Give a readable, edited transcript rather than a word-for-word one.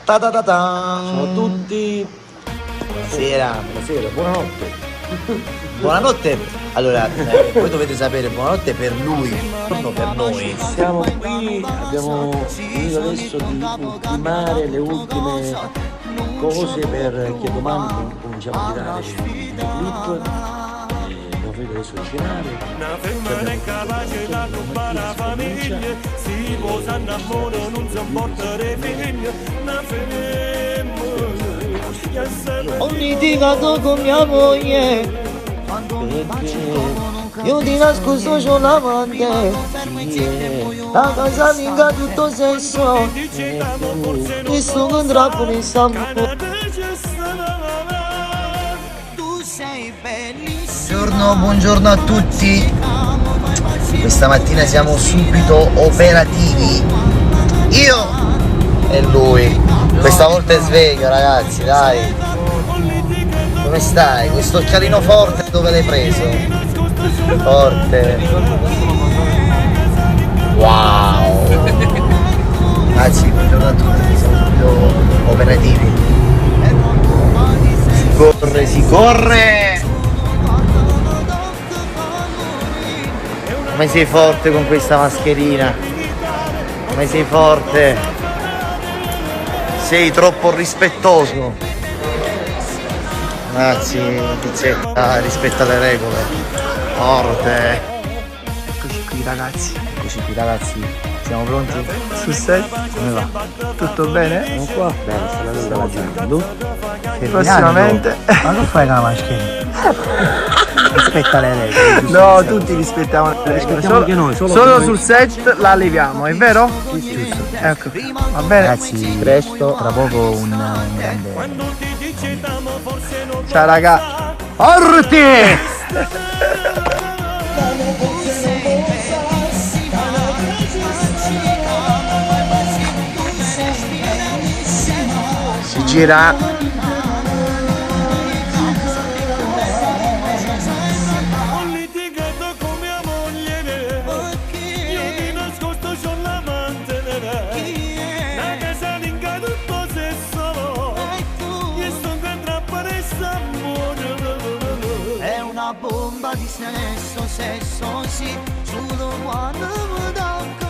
Ciao a tutti. Buonasera. Buonasera, buonanotte. Buonanotte. Allora, voi dovete sapere, buonanotte per lui, non per noi. Siamo qui, abbiamo finito adesso di ultimare le ultime cose che domani cominciamo a tirare il clip. Abbiamo finito adesso di cenare. Una femmina è capace da rubare la famiglia, si posa in amore, non si portare figli. Una femmina Ho litigato con mia moglie, io di nascosto c'ho l'amante, la casa minga tutto senso, mi sono in trappola in sampo. Buongiorno a tutti. Questa mattina siamo subito operativi. Io e lui. Questa volta è sveglio, ragazzi, dai. Come stai? Questo occhialino forte dove l'hai preso? Forte. Wow. Ragazzi, buongiorno a tutti, siamo subito operativi. Si corre! Come sei forte con questa mascherina? Come sei forte? Sei troppo rispettoso. Ragazzi, Tizzetta rispetta le regole. Forte. Eccoci qui ragazzi. Siamo pronti? Sul set? Come va? Tutto bene? Siamo qua? Bene, stava girando. Prossimamente. Ma non fai con la mascherina? Rispetta le regole. No, tutti rispettiamo le regole. Solo sul set la leviamo, è vero? Giusto. Ecco, va bene. Ragazzi, presto, tra poco un grande. Ciao raga. Forte! Si gira. Ho litigato con mia moglie, io di nascosto c'ho l'amante, la casa linga tutto sesso, io sto in trappola in sampo. È una bomba di sesso, sì, solo quando mi tocca.